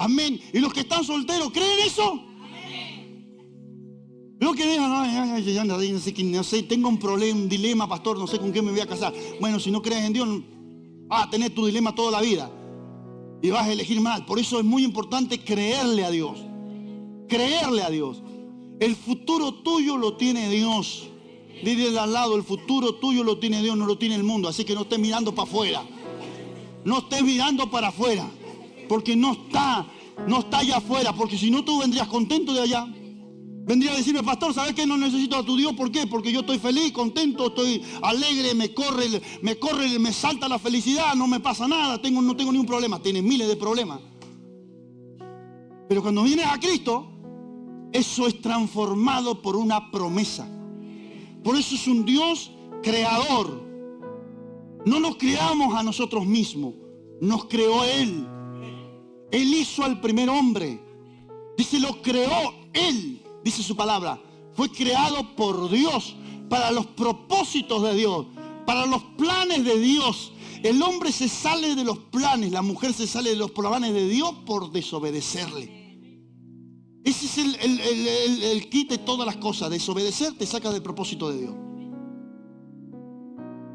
Amén. Y los que están solteros, ¿creen eso? Lo que digan, no sé, tengo un problema, un dilema, pastor, no sé con qué me voy a casar. Bueno, si no crees en Dios, vas a tener tu dilema toda la vida. Y vas a elegir mal. Por eso es muy importante creerle a Dios. Creerle a Dios. El futuro tuyo lo tiene Dios. Dile al lado, el futuro tuyo lo tiene Dios, no lo tiene el mundo. Así que no estés mirando para afuera. No estés mirando para afuera. Porque no está allá afuera. Porque si no, tú vendrías contento de allá. Vendría a decirme, pastor, ¿sabes qué? No necesito a tu Dios. ¿Por qué? Porque yo estoy feliz, contento, estoy alegre, me corre, me salta la felicidad, no me pasa nada, no tengo ningún problema. Tienes miles de problemas. Pero cuando vienes a Cristo, eso es transformado por una promesa. Por eso es un Dios creador. No nos creamos a nosotros mismos, nos creó Él. Él hizo al primer hombre. Dice, lo creó Él. Dice su palabra, fue creado por Dios, para los propósitos de Dios, para los planes de Dios. El hombre se sale de los planes, la mujer se sale de los planes de Dios por desobedecerle. Ese es el kit de todas las cosas. Desobedecer te saca del propósito de Dios.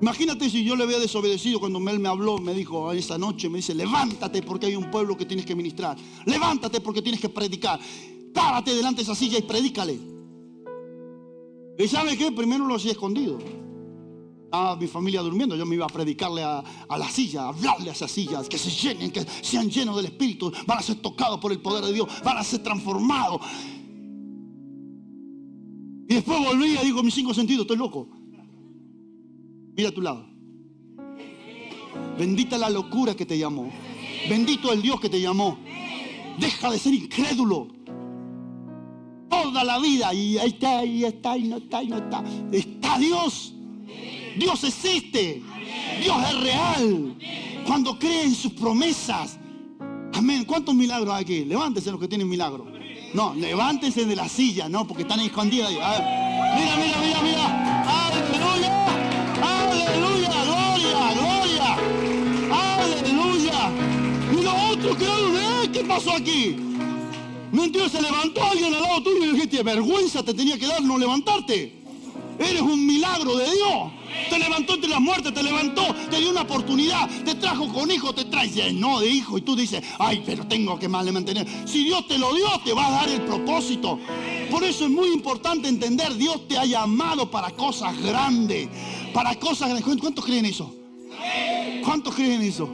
Imagínate si yo le había desobedecido cuando él me habló, me dijo esa noche, me dice, levántate porque hay un pueblo que tienes que ministrar. Levántate porque tienes que predicar. Párate delante de esa silla y predícale. ¿Y sabe qué? Primero lo hacía escondido. Estaba mi familia durmiendo, yo me iba a predicarle a la silla, a hablarle a esas sillas, que se llenen, que sean llenos del Espíritu, van a ser tocados por el poder de Dios, van a ser transformados. Y después volví y digo, mis 5 sentidos, estoy loco. Mira a tu lado. Bendita la locura que te llamó. Bendito el Dios que te llamó. Deja de ser incrédulo. Toda la vida, y ahí está, y está, y no está, y no está. Está Dios. Dios existe. Dios es real. Cuando creen sus promesas. Amén. ¿Cuántos milagros hay aquí? Levántense los que tienen milagros. No, levántense de la silla, no, porque están ahí escondidas. Mira, mira, mira, mira. Aleluya. Aleluya. Gloria, gloria. Aleluya. Y lo otro que ¿qué pasó aquí? No entiendo, se levantó alguien al lado tuyo y dijiste, vergüenza te tenía que dar no levantarte. Eres un milagro de Dios. Te levantó entre las muertes, te levantó, te dio una oportunidad, te trajo con hijos, te trae lleno de hijos y tú dices, ay, pero tengo que más le mantener. Si Dios te lo dio, te va a dar el propósito. Por eso es muy importante entender, Dios te ha llamado para cosas grandes, para cosas grandes. ¿Cuántos creen eso? ¿Cuántos creen eso?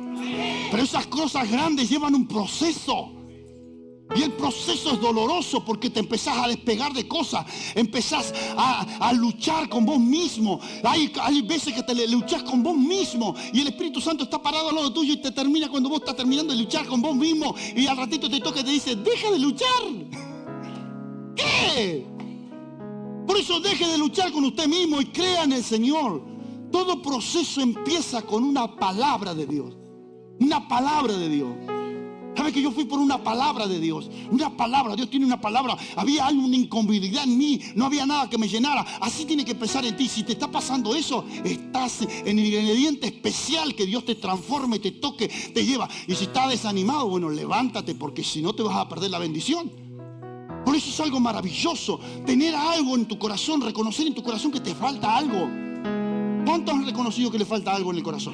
Pero esas cosas grandes llevan un proceso. Y el proceso es doloroso porque te empezás a despegar de cosas. Empezás a luchar con vos mismo. Hay veces que te luchás con vos mismo. Y el Espíritu Santo está parado al lado tuyo y te termina cuando vos estás terminando de luchar con vos mismo. Y al ratito te toca y te dice, deja de luchar. ¿Qué? Por eso deje de luchar con usted mismo y crea en el Señor. Todo proceso empieza con una palabra de Dios. Una palabra de Dios. ¿Sabe que yo fui por una palabra de Dios? Una palabra, Dios tiene una palabra. Había una incomodidad en mí, no había nada que me llenara. Así tiene que empezar en ti. Si te está pasando eso, estás en el ingrediente especial que Dios te transforme, te toque, te lleva. Y si estás desanimado, bueno, levántate, porque si no te vas a perder la bendición. Por eso es algo maravilloso, tener algo en tu corazón, reconocer en tu corazón que te falta algo. ¿Cuántos han reconocido que le falta algo en el corazón?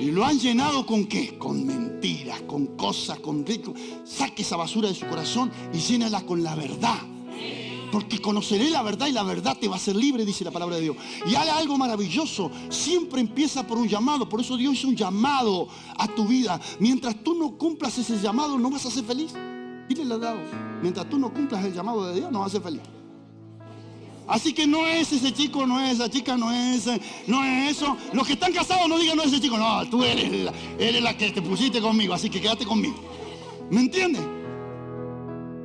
Y lo han llenado ¿con qué? Con mentiras, con cosas, con rico. Saque esa basura de su corazón y llénala con la verdad. Porque conoceré la verdad y la verdad te va a hacer libre, dice la palabra de Dios. Y hay algo maravilloso. Siempre empieza por un llamado. Por eso Dios hizo un llamado a tu vida. Mientras tú no cumplas ese llamado, no vas a ser feliz. Dile al lado. Mientras tú no cumplas el llamado de Dios, no vas a ser feliz. Así que no es ese chico, no es esa chica, no es eso. Los que están casados no digan no es ese chico. No, tú eres la que te pusiste conmigo, así que quédate conmigo. ¿Me entiendes?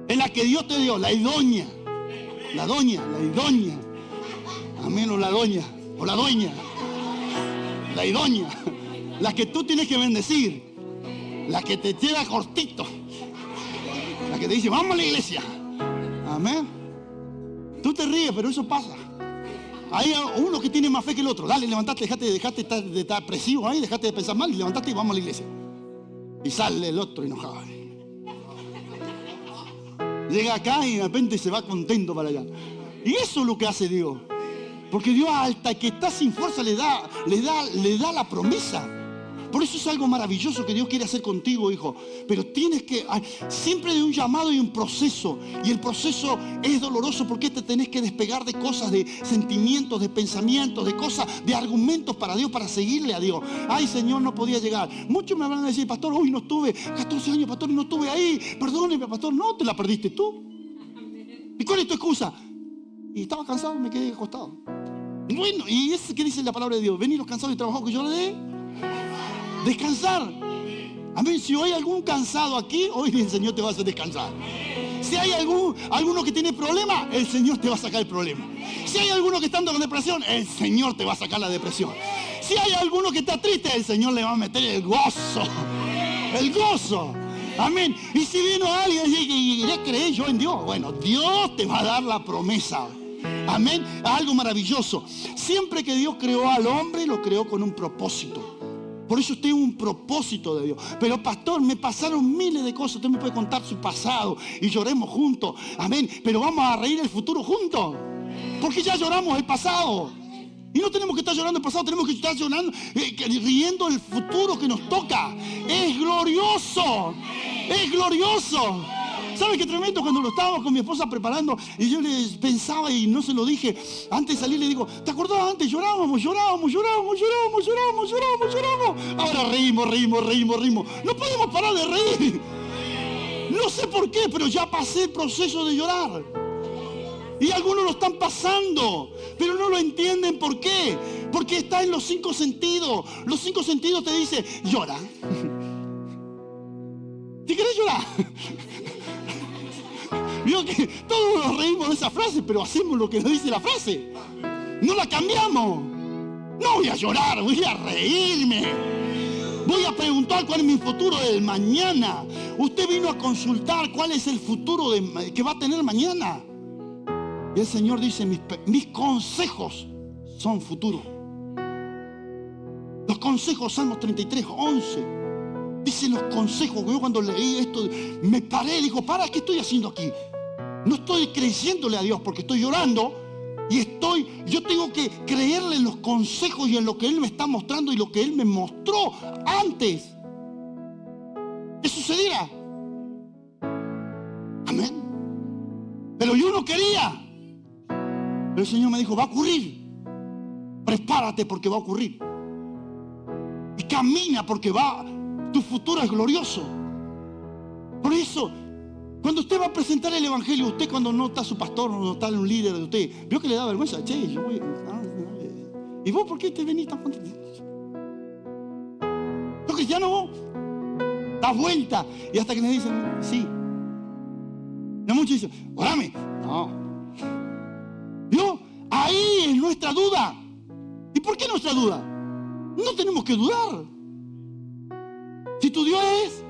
Es la que Dios te dio, la idónea. La idónea. Amén, o la doña, o la doña. La idónea. La que tú tienes que bendecir. La que te lleva cortito. La que te dice, vamos a la iglesia. Amén. Tú te ríes, pero eso pasa. Hay uno que tiene más fe que el otro. Dale, levantate, dejate de estar presivo ahí, dejate de pensar mal y levantate y vamos a la iglesia. Y sale el otro enojado. Llega acá y de repente se va contento para allá. Y eso es lo que hace Dios. Porque Dios hasta que está sin fuerza le da la promesa. Por eso es algo maravilloso que Dios quiere hacer contigo, hijo. Pero tienes que, siempre hay un llamado y un proceso. Y el proceso es doloroso porque te tenés que despegar de cosas, de sentimientos, de pensamientos, de cosas, de argumentos para Dios, para seguirle a Dios. Ay, Señor, no podía llegar. Muchos me van a decir, pastor, hoy no estuve 14 años, pastor, y no estuve ahí. Perdóneme, pastor, no, te la perdiste tú. ¿Y cuál es tu excusa? Y estaba cansado, me quedé acostado. Bueno, ¿y es que dice la palabra de Dios? Venid los cansados y trabajados que yo le dé descansar. Amén. Si hay algún cansado aquí, hoy el Señor te va a hacer descansar. Si hay alguno que tiene problema, el Señor te va a sacar el problema. Si hay alguno que está con depresión, el Señor te va a sacar la depresión. Si hay alguno que está triste, el Señor le va a meter el gozo. El gozo. Amén. Y si vino alguien y ya creé yo en Dios, bueno, Dios te va a dar la promesa. Amén. Algo maravilloso. Siempre que Dios creó al hombre, lo creó con un propósito. Por eso usted es un propósito de Dios. Pero pastor, me pasaron miles de cosas. Usted me puede contar su pasado y lloremos juntos. Amén. Pero vamos a reír el futuro juntos. Porque ya lloramos el pasado. Y no tenemos que estar llorando el pasado, tenemos que estar llorando, riendo el futuro que nos toca. Es glorioso. Es glorioso. ¿Sabe qué tremendo? Cuando lo estábamos con mi esposa preparando y yo le pensaba y no se lo dije, antes de salir le digo, ¿te acordás antes? Llorábamos. Ahora reímos. No podemos parar de reír. No sé por qué, pero ya pasé el proceso de llorar. Y algunos lo están pasando, pero no lo entienden. ¿Por qué? Porque está en los 5 sentidos. Los 5 sentidos te dicen, llora. ¿Te querés llorar? Vio que todos nos reímos de esa frase, pero hacemos lo que nos dice la frase. No la cambiamos. No voy a llorar, voy a reírme. Voy a preguntar cuál es mi futuro del mañana. Usted vino a consultar cuál es el futuro que va a tener mañana. Y el Señor dice, mis consejos son futuro. Los consejos, Salmos 33, 11. Dice los consejos. Yo cuando leí esto, me paré y digo, ¿qué estoy haciendo aquí? No estoy creyéndole a Dios porque estoy llorando. Y yo tengo que creerle en los consejos y en lo que Él me está mostrando y lo que Él me mostró antes que sucediera. Amén. Pero yo no quería. Pero el Señor me dijo, va a ocurrir. Prepárate porque va a ocurrir. Y camina porque tu futuro es glorioso. Por eso, cuando usted va a presentar el evangelio, usted cuando no está su pastor, no está un líder de usted, vio que le da vergüenza. Che, yo voy. ¿Y vos por qué te venís tan contento? ¿Sos cristiano vos? Das vuelta. Y hasta que le dicen, sí. No muchos dicen, orame. No. ¿Vio? Ahí es nuestra duda. ¿Y por qué nuestra duda? No tenemos que dudar. Si tu Dios es,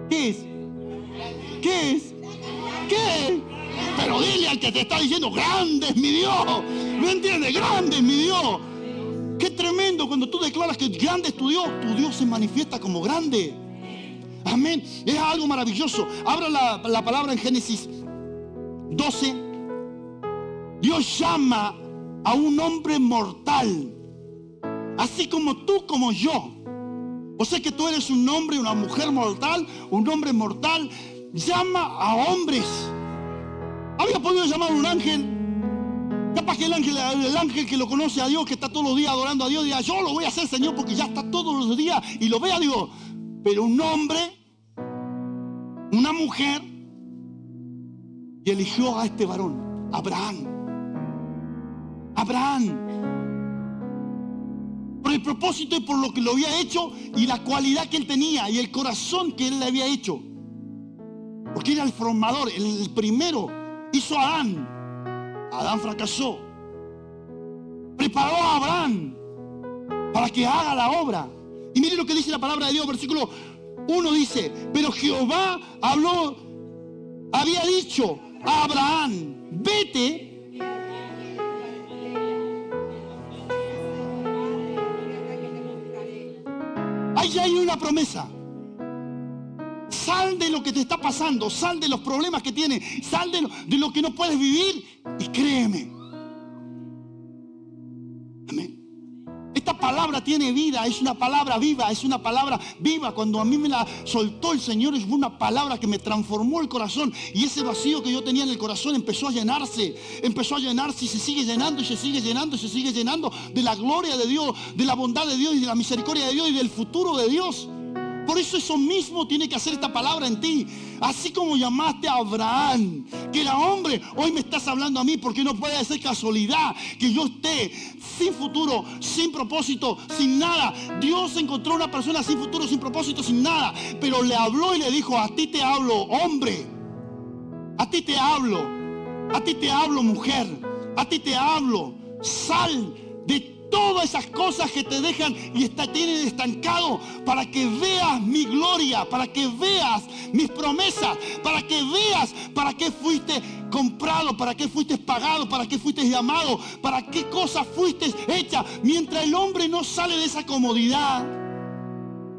¿qué es? ¿Qué es? ¿Qué es? Pero dile al que te está diciendo, grande es mi Dios. ¿No entiendes? Grande es mi Dios. Qué tremendo cuando tú declaras que grande es tu Dios se manifiesta como grande. Amén. Es algo maravilloso. Abra la palabra en Génesis 12. Dios llama a un hombre mortal, así como tú, como yo. O sea que tú eres un hombre, una mujer mortal, un hombre mortal. Llama a hombres. Había podido llamar a un ángel. Capaz que el ángel que lo conoce a Dios, que está todos los días adorando a Dios, diga, yo lo voy a hacer, Señor, porque ya está todos los días y lo ve a Dios. Pero un hombre, una mujer, y eligió a este varón, Abraham. Por el propósito y por lo que lo había hecho y la cualidad que él tenía y el corazón que él le había hecho. Porque era el formador, el primero. Hizo a Adán. Adán fracasó. Preparó a Abraham para que haga la obra. Y mire lo que dice la palabra de Dios, versículo 1 dice, pero Jehová había dicho a Abraham, vete. Ahí hay una promesa. Sal de lo que te está pasando, sal de los problemas que tienes, sal de lo que no puedes vivir y créeme. Amén. Esta palabra tiene vida, es una palabra viva, es una palabra viva. Cuando a mí me la soltó el Señor, es una palabra que me transformó el corazón. Y ese vacío que yo tenía en el corazón empezó a llenarse y se sigue llenando y se sigue llenando y se sigue llenando de la gloria de Dios, de la bondad de Dios y de la misericordia de Dios y del futuro de Dios. Por eso mismo tiene que hacer esta palabra en ti. Así como llamaste a Abraham, que era hombre, hoy me estás hablando a mí, porque no puede ser casualidad que yo esté sin futuro, sin propósito, sin nada. Dios encontró una persona sin futuro, sin propósito, sin nada, pero le habló y le dijo: a ti te hablo, hombre, a ti te hablo, mujer, a ti te hablo. Sal de todas esas cosas que te dejan y tienen estancado, para que veas mi gloria, para que veas mis promesas, para que veas para qué fuiste comprado, para qué fuiste pagado, para qué fuiste llamado, para qué cosas fuiste hecha. Mientras el hombre no sale de esa comodidad,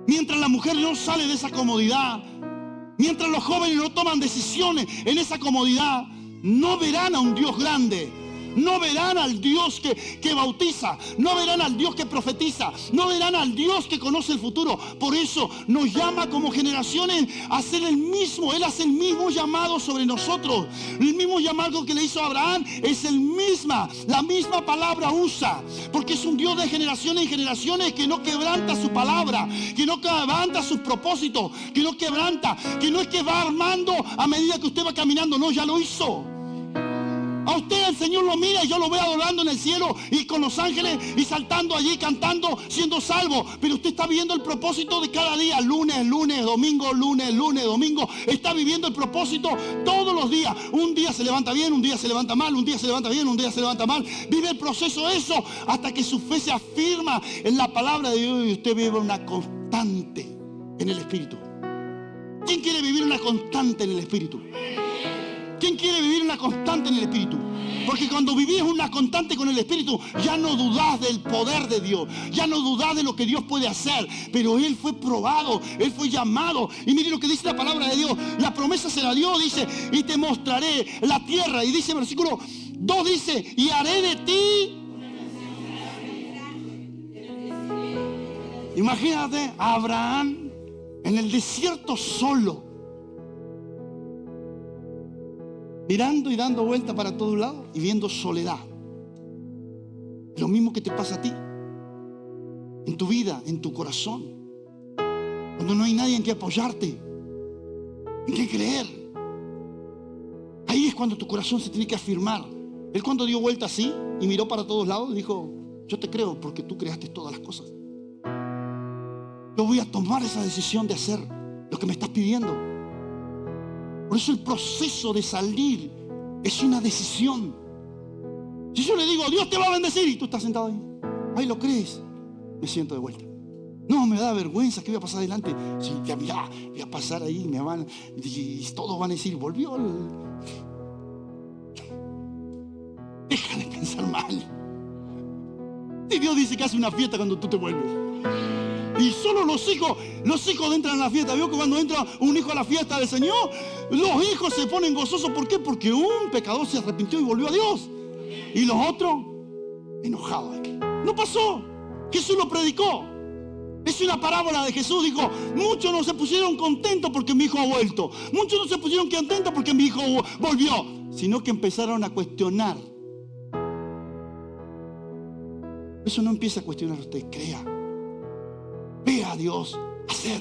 mientras la mujer no sale de esa comodidad, mientras los jóvenes no toman decisiones en esa comodidad, no verán a un Dios grande. No verán al Dios que bautiza, no verán al Dios que profetiza, no verán al Dios que conoce el futuro. Por eso nos llama como generaciones a hacer el mismo. Él hace el mismo llamado sobre nosotros. El mismo llamado que le hizo a Abraham es la misma palabra usa, porque es un Dios de generaciones y generaciones que no quebranta su palabra, que no quebranta sus propósitos, que no quebranta, que no es que va armando a medida que usted va caminando, no, ya lo hizo. A usted el Señor lo mira y yo lo veo adorando en el cielo y con los ángeles y saltando allí, cantando, siendo salvo. Pero usted está viviendo el propósito de cada día, lunes, domingo, lunes, domingo. Está viviendo el propósito todos los días. Un día se levanta bien, un día se levanta mal, un día se levanta bien, un día se levanta mal. Vive el proceso eso hasta que su fe se afirma en la palabra de Dios y usted vive una constante en el Espíritu. ¿Quién quiere vivir una constante en el Espíritu? ¿Quién quiere vivir una constante en el Espíritu? Porque cuando vivís una constante con el Espíritu, ya no dudás del poder de Dios, ya no dudás de lo que Dios puede hacer. Pero Él fue probado, Él fue llamado. Y mire lo que dice la palabra de Dios. La promesa se la dio, dice: y te mostraré la tierra. Y dice versículo 2, dice: y haré de ti. Imagínate a Abraham en el desierto solo, mirando y dando vuelta para todos lados y viendo soledad. Lo mismo que te pasa a ti, en tu vida, en tu corazón, cuando no hay nadie en que apoyarte, en que creer. Ahí es cuando tu corazón se tiene que afirmar. Él, cuando dio vuelta así y miró para todos lados, dijo: yo te creo porque tú creaste todas las cosas. Yo voy a tomar esa decisión de hacer lo que me estás pidiendo. Por eso el proceso de salir es una decisión. Si yo le digo: Dios te va a bendecir, y tú estás sentado ahí, ahí lo crees, me siento de vuelta. No, me da vergüenza, ¿qué voy a pasar adelante? Si ya mira, voy a pasar ahí, y todos van a decir: volvió. Deja de pensar mal. Y Dios dice que hace una fiesta cuando tú te vuelves. Y solo los hijos entran a la fiesta. ¿Vio que cuando entra un hijo a la fiesta del Señor, los hijos se ponen gozosos? ¿Por qué? Porque un pecador se arrepintió y volvió a Dios. Y los otros, enojados. No pasó. Jesús lo predicó. Es una parábola de Jesús. Dijo: muchos no se pusieron contentos porque mi hijo ha vuelto. Muchos no se pusieron contentos porque mi hijo volvió. Sino que empezaron a cuestionar. Eso no empieza a cuestionar usted, crea. Ve a Dios hacer.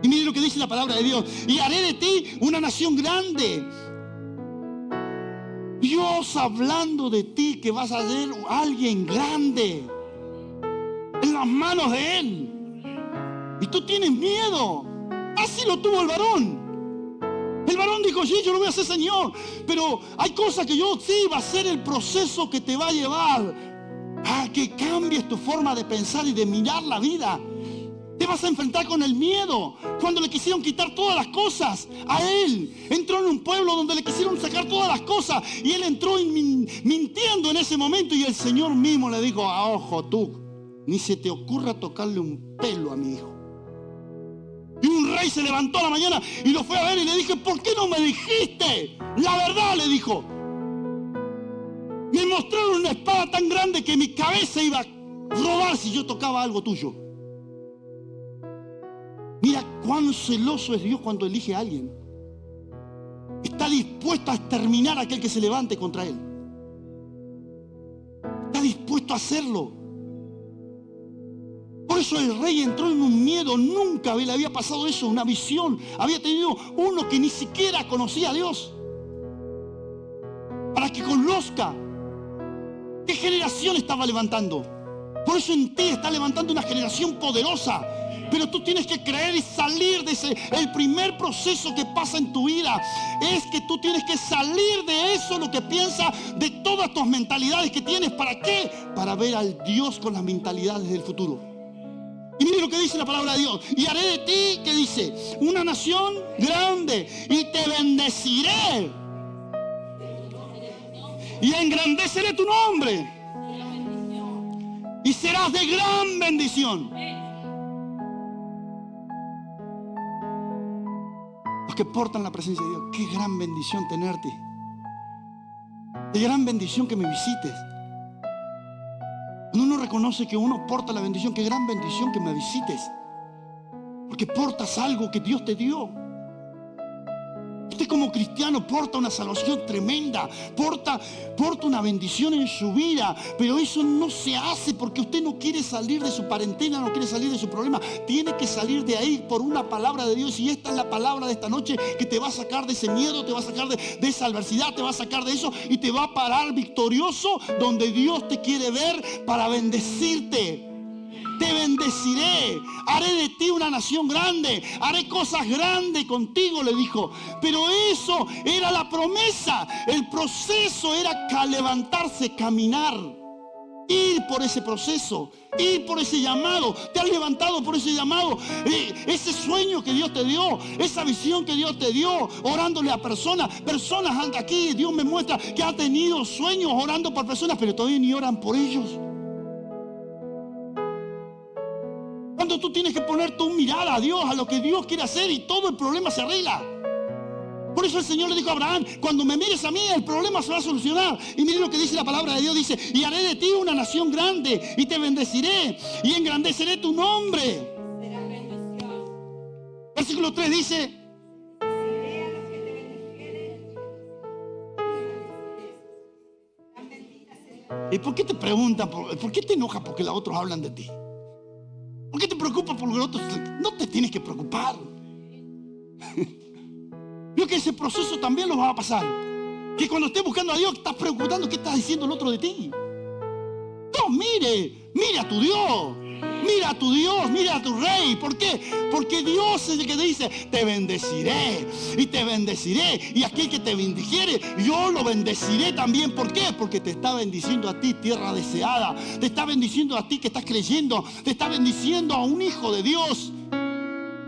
Y mire lo que dice la palabra de Dios: y haré de ti una nación grande. Dios hablando de ti, que vas a ser alguien grande en las manos de Él. Y tú tienes miedo. Así lo tuvo el varón. El varón dijo: sí, yo lo voy a hacer, Señor, pero hay cosas que yo sí va a ser el proceso que te va a llevar a que cambies tu forma de pensar y de mirar la vida. Te vas a enfrentar con el miedo. Cuando le quisieron quitar todas las cosas a él, entró en un pueblo donde le quisieron sacar todas las cosas, y él entró mintiendo en ese momento, y el Señor mismo le dijo: ojo, tú, ni se te ocurra tocarle un pelo a mi hijo. Y un rey se levantó a la mañana y lo fue a ver y le dije, ¿por qué no me dijiste? La verdad, le dijo. Me mostraron una espada tan grande que mi cabeza iba a rodar si yo tocaba algo tuyo. Mira cuán celoso es Dios cuando elige a alguien. Está dispuesto a exterminar a aquel que se levante contra él. Está dispuesto a hacerlo. Por eso el rey entró en un miedo. Nunca le había pasado eso, una visión. Había tenido uno que ni siquiera conocía a Dios. Para que conozca qué generación estaba levantando. Por eso en ti está levantando una generación poderosa. Pero tú tienes que creer y salir de ese. El primer proceso que pasa en tu vida es que tú tienes que salir de eso, lo que piensas, de todas tus mentalidades que tienes. ¿Para qué? Para ver al Dios con las mentalidades del futuro. Y mire lo que dice la palabra de Dios. Y haré de ti, ¿qué dice? Una nación grande y te bendeciré. Y engrandeceré tu nombre. Y serás de gran bendición. Los que portan la presencia de Dios, qué gran bendición tenerte. Qué gran bendición que me visites. Cuando uno reconoce que uno porta la bendición, qué gran bendición que me visites. Porque portas algo que Dios te dio. Usted como cristiano porta una salvación tremenda, porta una bendición en su vida, pero eso no se hace porque usted no quiere salir de su parentela, no quiere salir de su problema. Tiene que salir de ahí por una palabra de Dios, y esta es la palabra de esta noche que te va a sacar de ese miedo, te va a sacar de esa adversidad, te va a sacar de eso y te va a parar victorioso donde Dios te quiere ver para bendecirte. Te bendeciré, haré de ti una nación grande, haré cosas grandes contigo, le dijo. Pero eso era la promesa. El proceso era levantarse, caminar, ir por ese proceso, ir por ese llamado. Te has levantado por ese llamado, ese sueño que Dios te dio, esa visión que Dios te dio, orándole a personas aquí. Dios me muestra que ha tenido sueños orando por personas, pero todavía ni oran por ellos. Cuando tú tienes que poner tu mirada a Dios, a lo que Dios quiere hacer, y todo el problema se arregla. Por eso el Señor le dijo a Abraham, cuando me mires a mí, el problema se va a solucionar. Y mire lo que dice la palabra de Dios, dice, y haré de ti una nación grande, y te bendeciré, y engrandeceré tu nombre. Versículo 3 dice, ¿y por qué te preguntan? ¿Por qué te enojas porque los otros hablan de ti? ¿Por qué te preocupas por los otros? No te tienes que preocupar. Creo que ese proceso también lo va a pasar. Que cuando estés buscando a Dios, estás preocupando qué está diciendo el otro de ti. No, mire a tu Dios. Mira a tu Dios, mira a tu Rey. ¿Por qué? Porque Dios es el que te dice, te bendeciré y te bendeciré. Y aquel que te bendijere, yo lo bendeciré también. ¿Por qué? Porque te está bendiciendo a ti, tierra deseada. Te está bendiciendo a ti que estás creyendo. Te está bendiciendo a un hijo de Dios.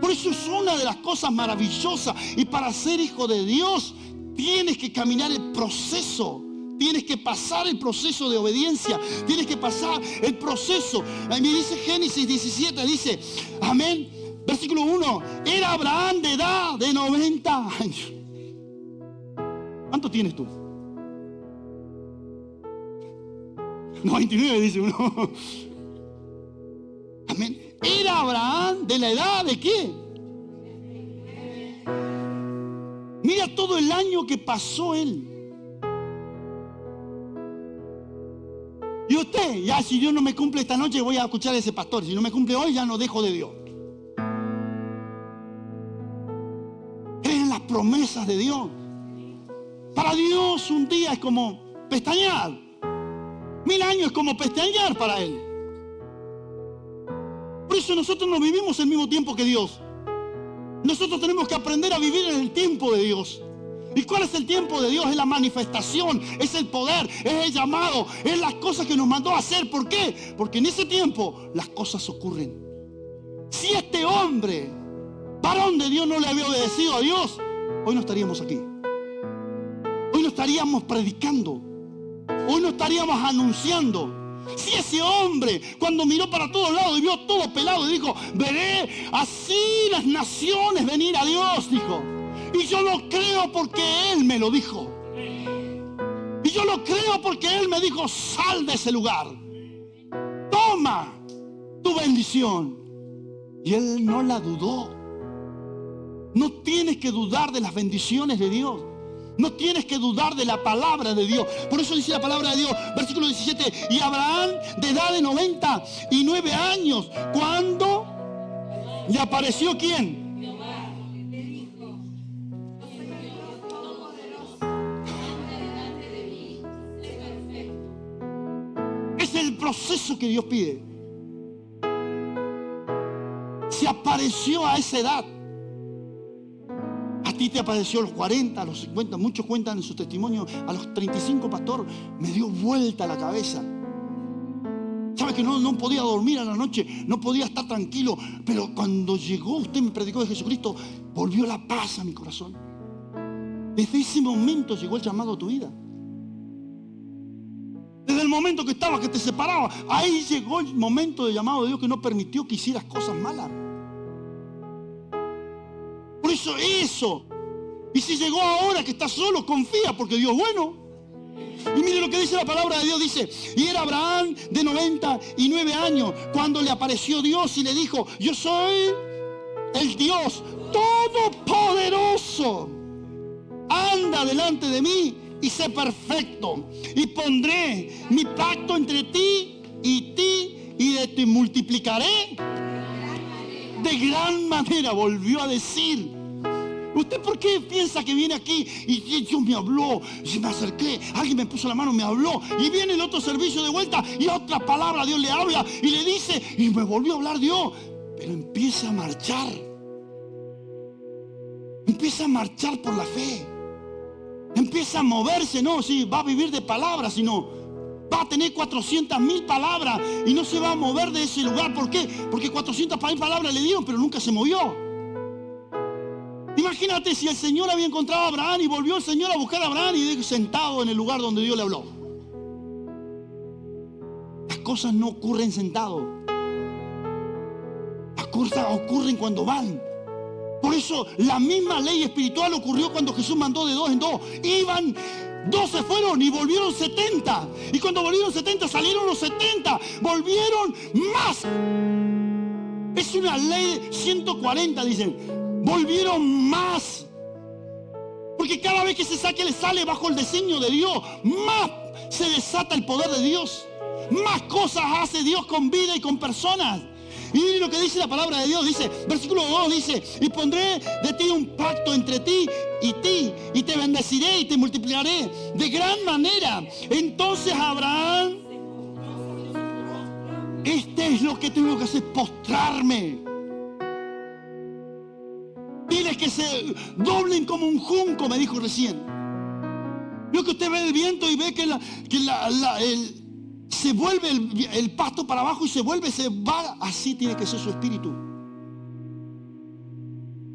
Por eso es una de las cosas maravillosas. Y para ser hijo de Dios, tienes que caminar el proceso. Tienes que pasar el proceso de obediencia. Tienes que pasar el proceso. Me dice Génesis 17, dice, amén. Versículo 1, era Abraham de edad de 90 años. ¿Cuánto tienes tú? 99, dice uno. Amén. Era Abraham de la edad de qué? Mira todo el año que pasó él. Y usted, ya si Dios no me cumple esta noche, voy a escuchar a ese pastor. Si no me cumple hoy, ya no dejo de Dios. Creen las promesas de Dios. Para Dios un día es como pestañear. 1000 años es como pestañear para Él. Por eso nosotros no vivimos el mismo tiempo que Dios. Nosotros tenemos que aprender a vivir en el tiempo de Dios. ¿Y cuál es el tiempo de Dios? Es la manifestación, es el poder, es el llamado, es las cosas que nos mandó a hacer. ¿Por qué? Porque en ese tiempo las cosas ocurren. Si este hombre, varón de Dios, no le había obedecido a Dios, hoy no estaríamos aquí. Hoy no estaríamos predicando. Hoy no estaríamos anunciando. Si ese hombre, cuando miró para todos lados y vio todo pelado, y dijo, veré así las naciones venir a Dios, dijo. Y yo lo creo porque Él me lo dijo. Y yo lo creo porque Él me dijo, sal de ese lugar. Toma tu bendición. Y él no la dudó. No tienes que dudar de las bendiciones de Dios. No tienes que dudar de la palabra de Dios. Por eso dice la palabra de Dios, versículo 17. Y Abraham, de edad de 99 años, ¿cuándo le apareció quién? Es el proceso que Dios pide. Se apareció a esa edad. A ti te apareció a los 40, a los 50. Muchos cuentan en su testimonio. A los 35, pastor, me dio vuelta la cabeza. ¿Sabe que no podía dormir a la noche? No podía estar tranquilo. Pero cuando llegó, usted me predicó de Jesucristo, volvió la paz a mi corazón. Desde ese momento llegó el llamado a tu vida. Desde el momento que estabas, que te separaba, ahí llegó el momento de llamado de Dios que no permitió que hicieras cosas malas. Por eso. Y si llegó ahora que estás solo, confía porque Dios es bueno. Y mire lo que dice la palabra de Dios. Dice, y era Abraham de 99 años cuando le apareció Dios y le dijo, yo soy el Dios todopoderoso. Anda delante de mí y sé perfecto. Y pondré mi pacto entre ti y te multiplicaré de gran manera. Volvió a decir. ¿Usted por qué piensa que viene aquí y Dios me habló? Y me acerqué, alguien me puso la mano, me habló. Y viene el otro servicio de vuelta y otra palabra Dios le habla y le dice, y me volvió a hablar Dios. Pero empieza a marchar. Empieza a marchar por la fe. Empieza a moverse, no, sí, va a vivir de palabras, sino va a tener 400.000 palabras y no se va a mover de ese lugar. ¿Por qué? Porque 400.000 palabras le dieron, pero nunca se movió. Imagínate si el Señor había encontrado a Abraham y volvió el Señor a buscar a Abraham y sentado en el lugar donde Dios le habló. Las cosas no ocurren sentados. Las cosas ocurren cuando van. Por eso la misma ley espiritual ocurrió cuando Jesús mandó de 2 en 2. Iban, 2 se fueron y volvieron 70. Y cuando volvieron 70 salieron los 70. Volvieron más. Es una ley de 140, dicen. Volvieron más. Porque cada vez que se saque le sale bajo el designio de Dios. Más se desata el poder de Dios. Más cosas hace Dios con vida y con personas. Y miren lo que dice la palabra de Dios. Dice, versículo 2 dice, y pondré de ti un pacto entre ti, y te bendeciré y te multiplicaré de gran manera. Entonces Abraham, este es lo que tengo que hacer, postrarme. Diles que se doblen como un junco, me dijo recién. Vio que usted ve el viento y ve que se vuelve el pasto para abajo y se va. Así tiene que ser su espíritu.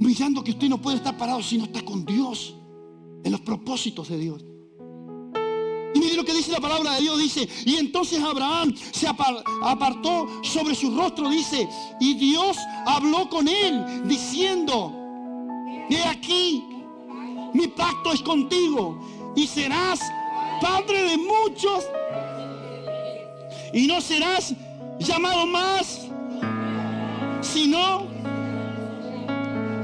Mirando que usted no puede estar parado si no está con Dios, en los propósitos de Dios. Y mire lo que dice la palabra de Dios. Dice, y entonces Abraham se apartó sobre su rostro, dice, y Dios habló con él diciendo, he aquí, mi pacto es contigo y serás padre de muchos y no serás llamado más sino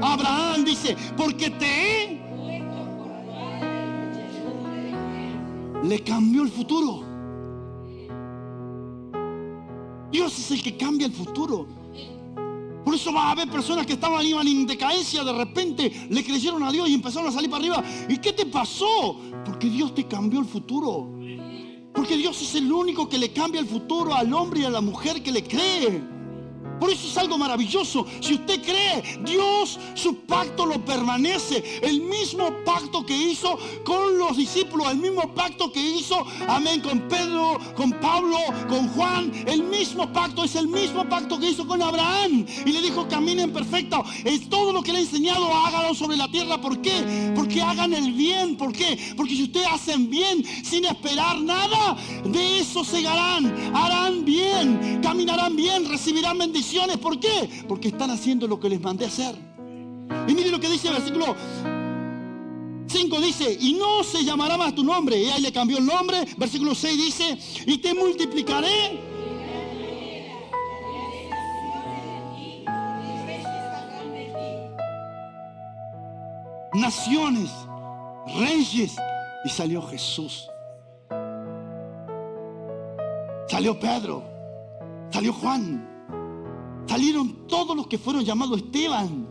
Abraham. Dice, porque le cambió el futuro. Dios es el que cambia el futuro. Por eso va a haber personas que iban en decadencia, de repente le creyeron a Dios y empezaron a salir para arriba. ¿Y qué te pasó? Porque Dios te cambió el futuro. Porque Dios es el único que le cambia el futuro al hombre y a la mujer que le cree. Por eso es algo maravilloso. Si usted cree, Dios, su pacto lo permanece. El mismo pacto que hizo con los discípulos, el mismo pacto que hizo, amén, con Pedro, con Pablo, con Juan. El mismo pacto es el mismo pacto que hizo con Abraham. Y le dijo, caminen perfecto. Es todo lo que le he enseñado, hágalo sobre la tierra. ¿Por qué? Porque hagan el bien. ¿Por qué? Porque si ustedes hacen bien sin esperar nada, de eso segarán. Harán bien, caminarán bien, recibirán bendiciones. ¿Por qué? Porque están haciendo lo que les mandé hacer. Y mire lo que dice el versículo 5, dice, y no se llamará más tu nombre. Y ahí le cambió el nombre. Versículo 6 dice, y te multiplicaré. Naciones, reyes. Y salió Jesús. Salió Pedro. Salió Juan. Salieron todos los que fueron llamados Esteban.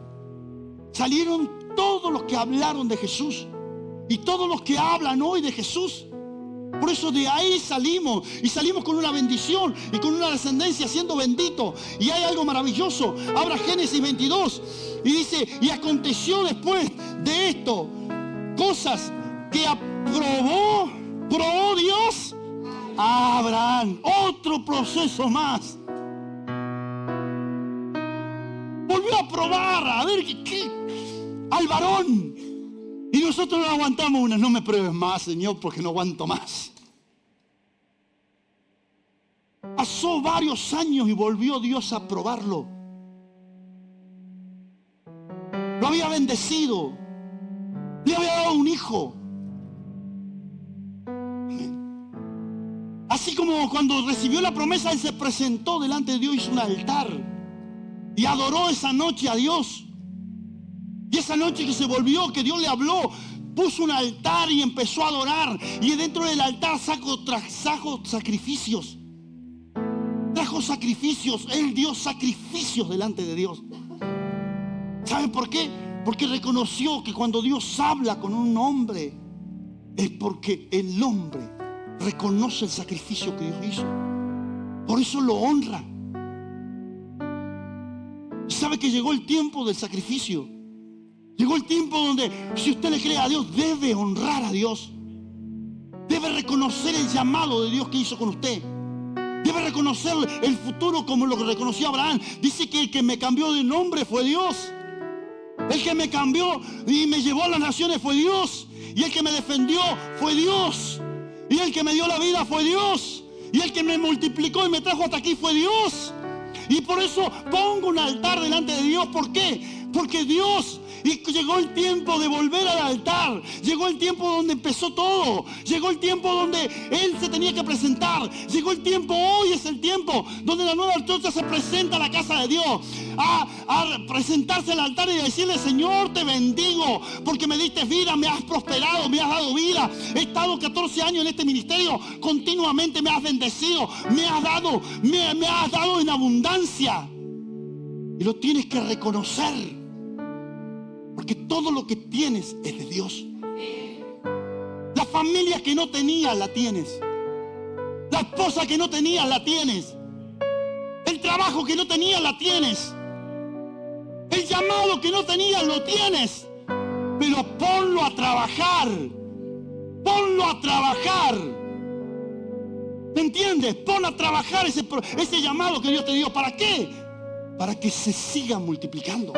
Salieron todos los que hablaron de Jesús. Y todos los que hablan hoy de Jesús. Por eso de ahí salimos. Y salimos con una bendición y con una descendencia siendo bendito. Y hay algo maravilloso. Abra Génesis 22. Y dice, y aconteció después de esto, cosas que probó Dios a Abraham. Otro proceso más. Volvió a probar, a ver al varón. Y nosotros no aguantamos una. No me pruebes más, Señor, porque no aguanto más. Pasó varios años y volvió Dios a probarlo. Lo había bendecido. Le había dado un hijo. Amén. Así como cuando recibió la promesa, él se presentó delante de Dios, hizo un altar. Y adoró esa noche a Dios. Y esa noche que se volvió, que Dios le habló, puso un altar y empezó a adorar. Y dentro del altar trajo sacrificios. Trajo sacrificios. Él dio sacrificios delante de Dios. ¿Saben por qué? Porque reconoció que cuando Dios habla con un hombre, es porque el hombre reconoce el sacrificio que Dios hizo. Por eso lo honra. ¿Sabe que llegó el tiempo del sacrificio? Llegó el tiempo donde, si usted le cree a Dios, debe honrar a Dios. Debe reconocer el llamado de Dios que hizo con usted. Debe reconocer el futuro como lo que reconoció Abraham. Dice que el que me cambió de nombre fue Dios. El que me cambió y me llevó a las naciones fue Dios. Y el que me defendió fue Dios. Y el que me dio la vida fue Dios. Y el que me multiplicó y me trajo hasta aquí fue Dios. Y por eso pongo un altar delante de Dios. ¿Por qué? Porque Dios, y llegó el tiempo de volver al altar. Llegó el tiempo donde empezó todo. Llegó el tiempo donde Él se tenía que presentar. Llegó el tiempo, hoy es el tiempo donde la nueva ortodoxa se presenta a la casa de Dios. A presentarse al altar y decirle, Señor, te bendigo porque me diste vida, me has prosperado, me has dado vida. He estado 14 años en este ministerio, continuamente me has bendecido, me has dado en abundancia. Y lo tienes que reconocer. Porque todo lo que tienes es de Dios. La familia que no tenías la tienes. La esposa que no tenías la tienes. El trabajo que no tenías la tienes. El llamado que no tenías lo tienes. Pero ponlo a trabajar. Ponlo a trabajar. ¿Me entiendes? Pon a trabajar ese llamado que Dios te dio. ¿Para qué? Para que se siga multiplicando.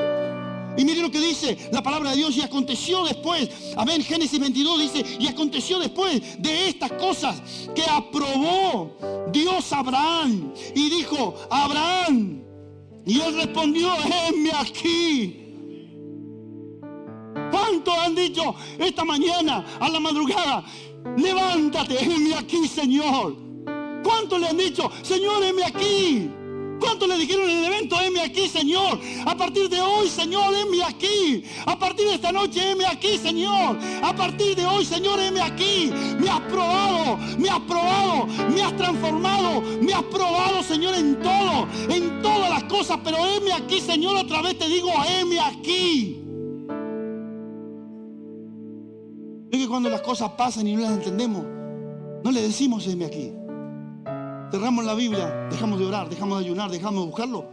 Y mire lo que dice la palabra de Dios. Y aconteció después, amén, Génesis 22 dice, y aconteció después de estas cosas que aprobó Dios a Abraham. Y dijo, Abraham. Y él respondió, henme aquí. ¿Cuántos han dicho esta mañana a la madrugada, levántate, henme aquí, Señor? ¿Cuántos le han dicho, Señor, henme aquí? ¿Cuántos le dijeron en el evento, heme aquí, Señor? A partir de hoy, Señor, heme aquí. A partir de esta noche, heme aquí, Señor. A partir de hoy, Señor, heme aquí. Me has probado, me has probado, me has transformado, me has probado, Señor, en todas las cosas. Pero heme aquí, Señor, otra vez te digo, heme aquí. Es que cuando las cosas pasan y no las entendemos, no le decimos, heme aquí. Cerramos la Biblia, dejamos de orar, dejamos de ayunar, dejamos de buscarlo.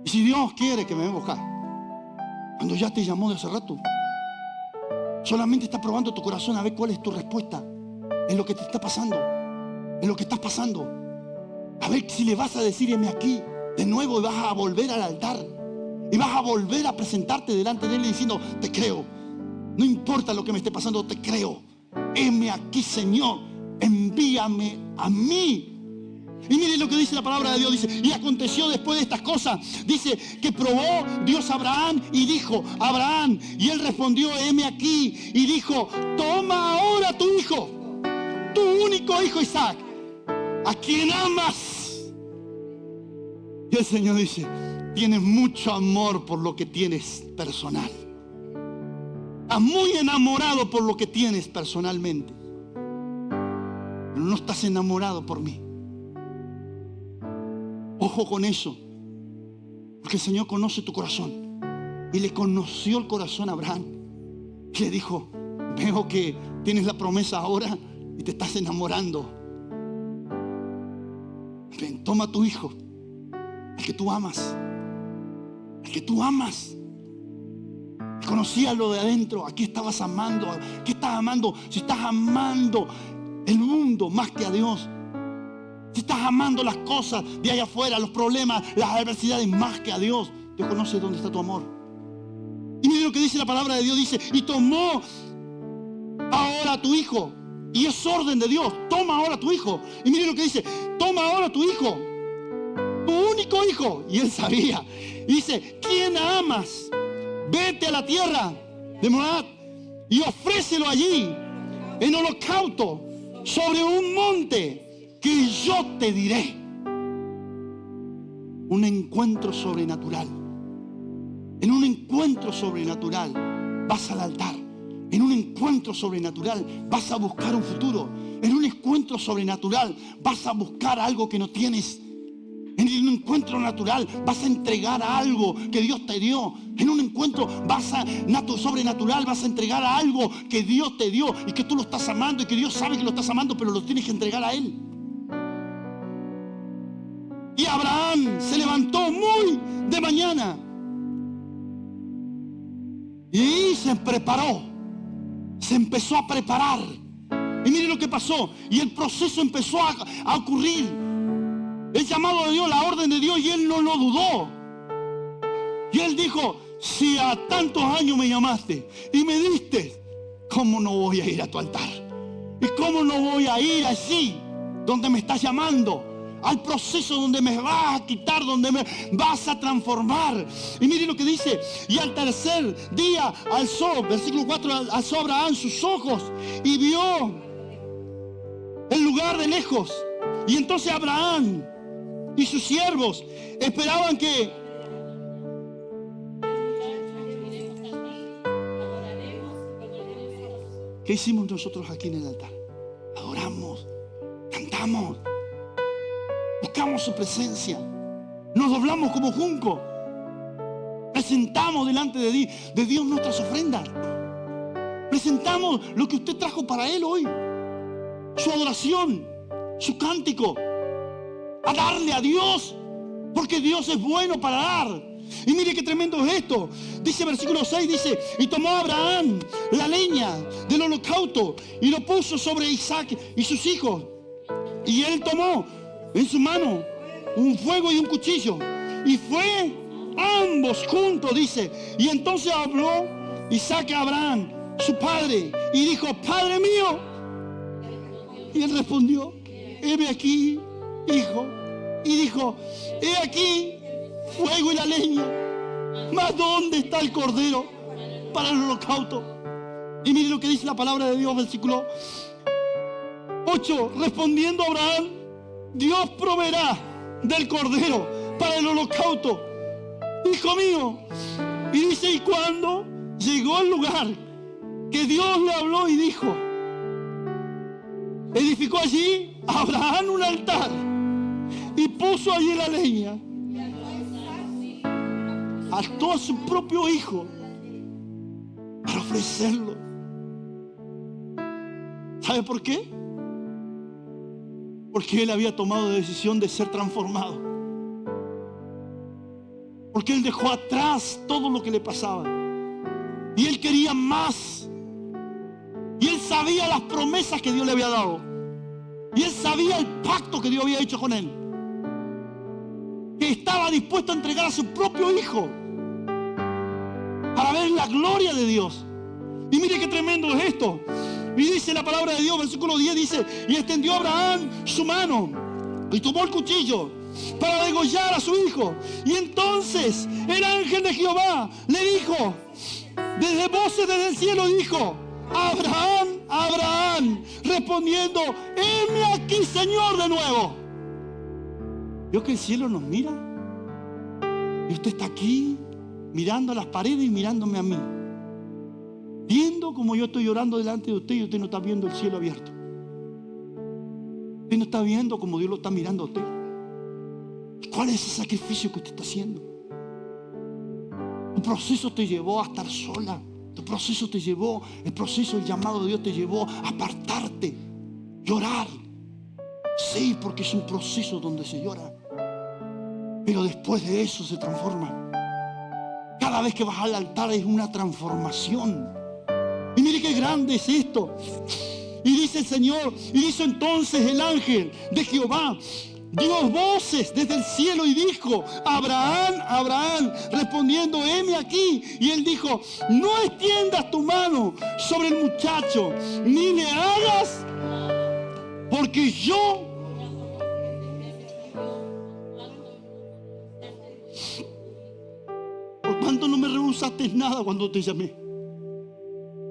Y si Dios quiere que me venga a buscar, cuando ya te llamó de hace rato, solamente está probando tu corazón a ver cuál es tu respuesta en lo que te está pasando, en lo que estás pasando. A ver si le vas a decir, heme aquí, de nuevo, y vas a volver al altar. Y vas a volver a presentarte delante de Él diciendo, te creo. No importa lo que me esté pasando, te creo. Heme aquí, Señor, envíame a mí. Y miren lo que dice la palabra de Dios. Dice, y aconteció después de estas cosas, dice, que probó Dios a Abraham y dijo, Abraham, y él respondió, heme aquí, y dijo, toma ahora tu hijo, tu único hijo Isaac, a quien amas. Y el Señor dice, tienes mucho amor por lo que tienes personal. Estás muy enamorado por lo que tienes personalmente, pero no estás enamorado por mí. Ojo con eso, porque el Señor conoce tu corazón. Y le conoció el corazón a Abraham. Y le dijo, veo que tienes la promesa ahora y te estás enamorando. Ven, toma a tu hijo, el que tú amas. El que tú amas. Conocía lo de adentro. ¿A qué estabas amando? ¿Qué estás amando? Si estás amando el mundo más que a Dios, si estás amando las cosas de allá afuera, los problemas, las adversidades más que a Dios, Dios conoce dónde está tu amor. Y mire lo que dice la palabra de Dios. Dice, y tomó ahora a tu hijo. Y es orden de Dios. Toma ahora a tu hijo. Y mire lo que dice, toma ahora a tu hijo, tu único hijo. Y él sabía. Y dice, ¿quién amas? Vete a la tierra de Moab y ofrécelo allí en holocausto sobre un monte que yo te diré. Un encuentro sobrenatural. En un encuentro sobrenatural vas al altar. En un encuentro sobrenatural vas a buscar un futuro. En un encuentro sobrenatural vas a buscar algo que no tienes. En un encuentro natural vas a entregar algo que Dios te dio. En un encuentro sobrenatural vas a entregar algo que Dios te dio y que tú lo estás amando y que Dios sabe que lo estás amando, pero lo tienes que entregar a Él. Y Abraham se levantó muy de mañana y se preparó. Se empezó a preparar. Y mire lo que pasó. Y el proceso empezó a ocurrir. El llamado de Dios, la orden de Dios, y él no lo dudó. Y él dijo, si a tantos años me llamaste y me diste, ¿cómo no voy a ir a tu altar? ¿Y cómo no voy a ir allí donde me estás llamando? Al proceso donde me vas a quitar, donde me vas a transformar. Y mire lo que dice, y al tercer día alzó, versículo 4, alzó Abraham sus ojos y vio el lugar de lejos. Y entonces Abraham y sus siervos esperaban que ¿qué hicimos nosotros aquí en el altar? Adoramos, cantamos, buscamos su presencia, nos doblamos como junco, presentamos delante de Dios nuestras ofrendas, presentamos lo que usted trajo para Él hoy, su adoración, su cántico, a darle a Dios, porque Dios es bueno para dar. Y mire qué tremendo es esto. Dice versículo 6, dice, y tomó Abraham la leña del holocausto y lo puso sobre Isaac y sus hijos. Y él tomó en su mano un fuego y un cuchillo. Y fue ambos juntos, dice. Y entonces habló Isaac a Abraham, su padre, y dijo, Padre mío. Y él respondió, heme aquí, hijo. Y dijo, he aquí fuego y la leña, mas ¿dónde está el cordero para el holocausto? Y mire lo que dice la palabra de Dios, versículo 8. Respondiendo Abraham, Dios proveerá del cordero para el holocausto, hijo mío. Y dice, y cuando llegó al lugar que Dios le habló y dijo, edificó allí Abraham un altar y puso allí la leña. Ató a su propio hijo para ofrecerlo. ¿Sabe por qué? Porque él había tomado la decisión de ser transformado. Porque él dejó atrás todo lo que le pasaba. Y él quería más. Y él sabía las promesas que Dios le había dado. Y él sabía el pacto que Dios había hecho con él. Que estaba dispuesto a entregar a su propio hijo para ver la gloria de Dios. Y mire qué tremendo es esto. Y dice la palabra de Dios, versículo 10 dice: y extendió Abraham su mano y tomó el cuchillo para degollar a su hijo. Y entonces el ángel de Jehová le dijo, desde voces desde el cielo dijo: Abraham, Abraham, respondiendo: heme aquí, Señor, de nuevo. ¿Vio que el cielo nos mira? Y usted está aquí mirando a las paredes y mirándome a mí, viendo como yo estoy llorando delante de usted, y usted no está viendo el cielo abierto. Usted no está viendo como Dios lo está mirando a usted. ¿Cuál es ese sacrificio que usted está haciendo? Tu proceso te llevó a estar sola. Tu proceso te llevó, el proceso del llamado de Dios te llevó a apartarte, llorar. Sí, porque es un proceso donde se llora. Pero después de eso se transforma. Cada vez que vas al altar es una transformación. Y mire qué grande es esto. Y dice el Señor, y hizo entonces el ángel de Jehová, dio voces desde el cielo y dijo: Abraham, Abraham, respondiendo: heme aquí. Y él dijo: no extiendas tu mano sobre el muchacho, ni le hagas, porque yo... ¿Por cuánto no me rehusaste nada cuando te llamé?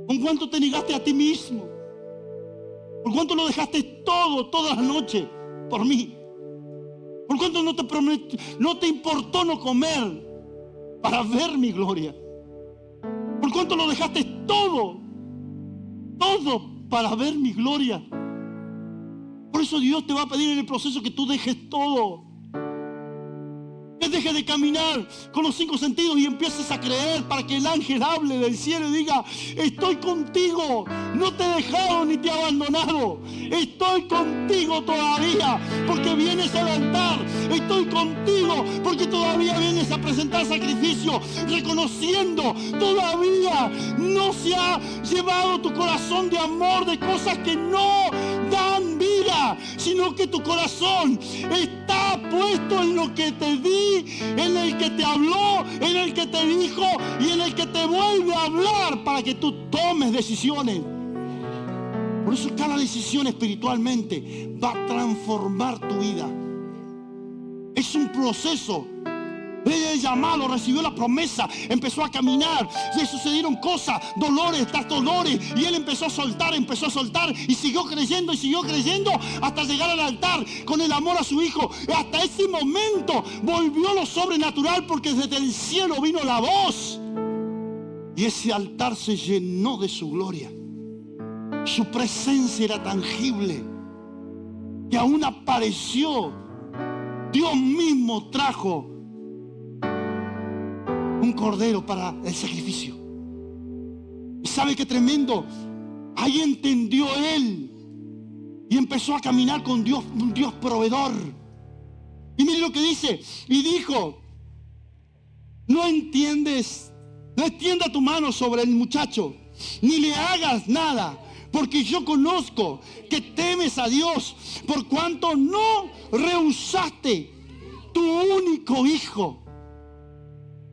¿Con cuánto te negaste a ti mismo? ¿Por cuánto lo dejaste todo, toda la noche por mí? ¿Por cuánto no te importó no comer para ver mi gloria? ¿Por cuánto lo dejaste todo, todo para ver mi gloria? Por eso Dios te va a pedir en el proceso que tú dejes todo. Que dejes de caminar con los 5 sentidos y empieces a creer, para que el ángel hable del cielo y diga: estoy contigo, no te he dejado ni te he abandonado, estoy contigo todavía porque vienes al altar, estoy contigo porque todavía vienes a presentar sacrificio, reconociendo todavía no se ha llevado tu corazón de amor de cosas que no dan vida, sino que tu corazón está puesto en lo que te di, en el que te habló, en el que te dijo y en el que te vuelve a hablar para que tú tomes decisiones. Por eso cada decisión espiritualmente va a transformar tu vida. Es un proceso. El llamado, recibió la promesa, empezó a caminar, le sucedieron cosas, dolores tras dolores, y él empezó a soltar y siguió creyendo hasta llegar al altar con el amor a su hijo. Hasta ese momento volvió lo sobrenatural, porque desde el cielo vino la voz y ese altar se llenó de su gloria. Su presencia era tangible, que aún apareció. Dios mismo trajo un cordero para el sacrificio. ¿Y sabe qué tremendo? Ahí entendió él y empezó a caminar con Dios, un Dios proveedor. Y mire lo que dice: y dijo: no extienda tu mano sobre el muchacho, ni le hagas nada, porque yo conozco que temes a Dios, por cuanto no rehusaste tu único hijo.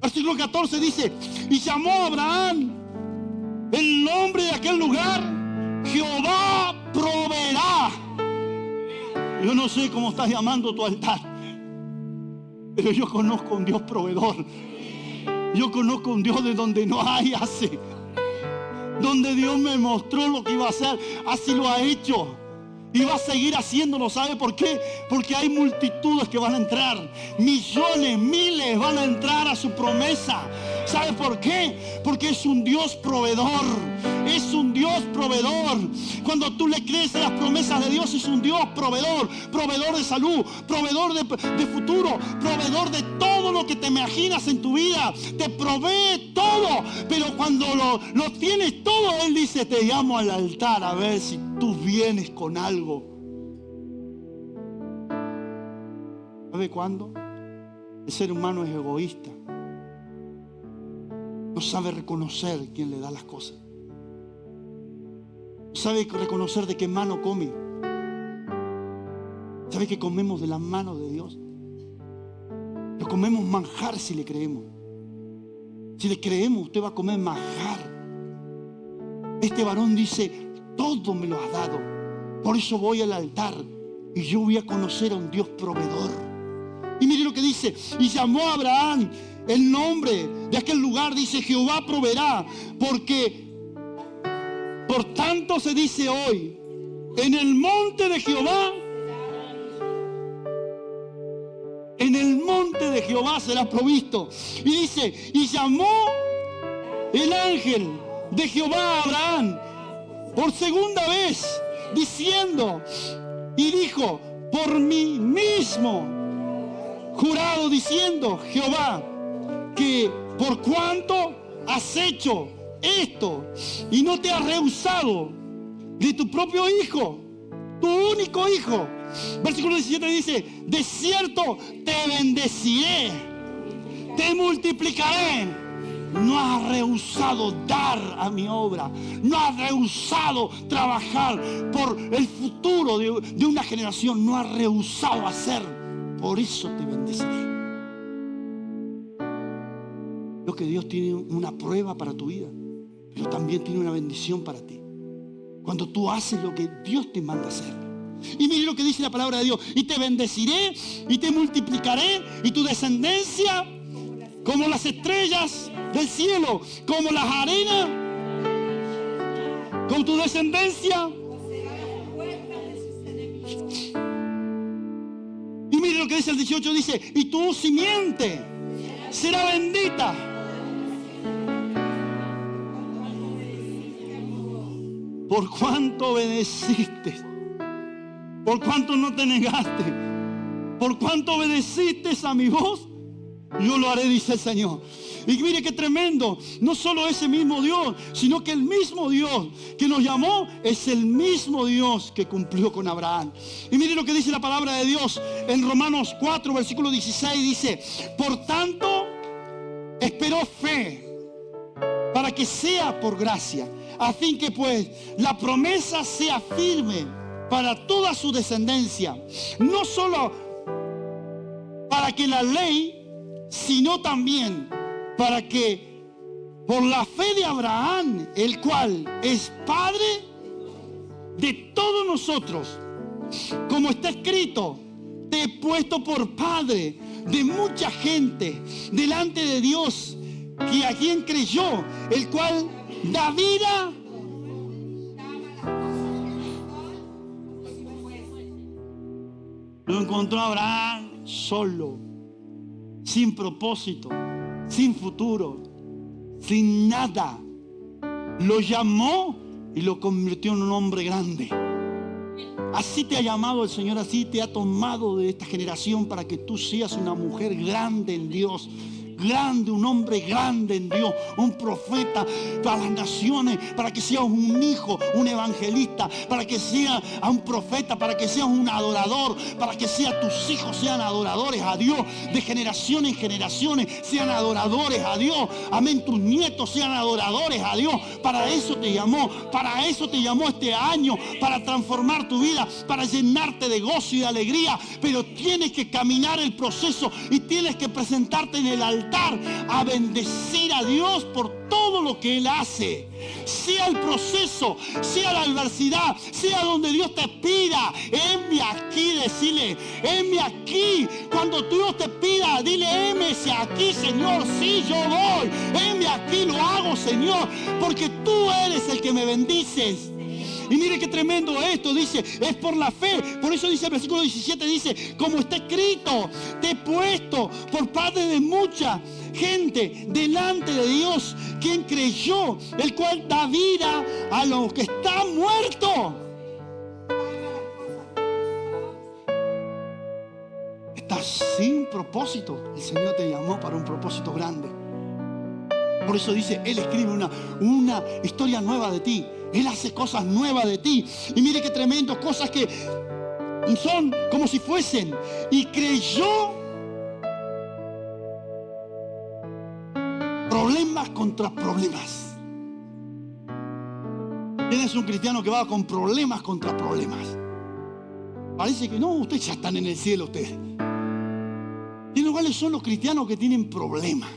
Versículo 14 dice: y llamó a Abraham el nombre de aquel lugar: Jehová proveerá. Yo no sé cómo estás llamando tu altar, pero yo conozco un Dios proveedor. Yo conozco un Dios de donde no hay hace, donde Dios me mostró lo que iba a hacer, así lo ha hecho. Y va a seguir haciéndolo. ¿Sabe por qué? Porque hay multitudes que van a entrar, millones, miles van a entrar a su promesa. ¿Sabe por qué? Porque es un Dios proveedor. Es un Dios proveedor. Cuando tú le crees a las promesas de Dios, es un Dios proveedor. Proveedor de salud, proveedor de futuro, proveedor de todo lo que te imaginas en tu vida. Te provee todo. Pero cuando lo tienes todo, Él dice: te llamo al altar a ver si tú vienes con algo. ¿Sabe cuándo? El ser humano es egoísta. no sabe reconocer quién le da las cosas. No sabe reconocer de qué mano come. ¿Sabe que comemos de las manos de Dios? Pero comemos manjar si le creemos. Si le creemos, usted va a comer manjar. Este varón dice, todo me lo has dado. Por eso voy al altar y yo voy a conocer a un Dios proveedor. Y mire lo que dice, y llamó a Abraham el nombre de aquel lugar, dice, Jehová proveerá, porque por tanto se dice hoy, en el monte de Jehová, en el monte de Jehová será provisto. Y dice, y llamó el ángel de Jehová a Abraham por segunda vez, diciendo, y dijo, por mí mismo, jurado diciendo, Jehová, que por cuanto has hecho esto y no te has rehusado de tu propio hijo, tu único hijo. Versículo 17 dice, de cierto te bendeciré, te multiplicaré. No has rehusado dar a mi obra, no has rehusado trabajar por el futuro de una generación, no has rehusado hacer. Por eso te bendeciré. Lo que Dios tiene una prueba para tu vida, pero también tiene una bendición para ti. Cuando tú haces lo que Dios te manda hacer. Y mire lo que dice la palabra de Dios. Y te bendeciré y te multiplicaré y tu descendencia como las estrellas del cielo, como las arenas, con tu descendencia. Y mire lo que dice el 18, dice, y tu simiente será bendita. Por cuanto obedeciste, por cuanto no te negaste, por cuanto obedeciste a mi voz, yo lo haré, dice el Señor. Y mire qué tremendo, no solo ese mismo Dios, sino que el mismo Dios que nos llamó es el mismo Dios que cumplió con Abraham. Y mire lo que dice la palabra de Dios en Romanos 4, versículo 16, dice, por tanto, esperó fe para que sea por gracia, a fin que pues la promesa sea firme para toda su descendencia, no solo para que la ley, sino también para que por la fe de Abraham, el cual es padre de todos nosotros, como está escrito, te he puesto por padre de mucha gente delante de Dios, que a quien creyó, el cual da vida. Lo encontró Abraham solo, sin propósito, sin futuro, sin nada. Lo llamó y lo convirtió en un hombre grande. Así te ha llamado el Señor, así te ha tomado de esta generación para que tú seas una mujer grande en Dios. Grande, un hombre grande en Dios, un profeta para las naciones, para que seas un hijo, un evangelista, para que seas un profeta, para que seas un adorador, para que tus hijos sean adoradores a Dios, de generación en generaciones sean adoradores a Dios, amén, tus nietos sean adoradores a Dios. Para eso te llamó este año, para transformar tu vida, para llenarte de gozo y de alegría, pero tienes que caminar el proceso y tienes que presentarte en el altar a bendecir a Dios por todo lo que Él hace. Sea el proceso, sea la adversidad, sea donde Dios te pida, heme aquí, decirle, heme aquí. Cuando Dios te pida, dile, hémese aquí, Señor, sí, yo voy, heme aquí, lo hago, Señor, porque tú eres el que me bendices. Y mire qué tremendo esto, dice, es por la fe. Por eso dice el versículo 17, dice, como está escrito, te he puesto por parte de mucha gente delante de Dios, quien creyó, el cual da vida a los que están muertos. Estás sin propósito. El Señor te llamó para un propósito grande. Por eso dice, Él escribe una historia nueva de ti. Él hace cosas nuevas de ti. Y mire qué tremendo, cosas que son como si fuesen. Y creyó. Problemas problemas contra problemas. ¿Quién es un cristiano que va con problemas contra problemas? Parece que no, ustedes ya están en el cielo, ustedes. ¿Cuáles son los cristianos que tienen problemas?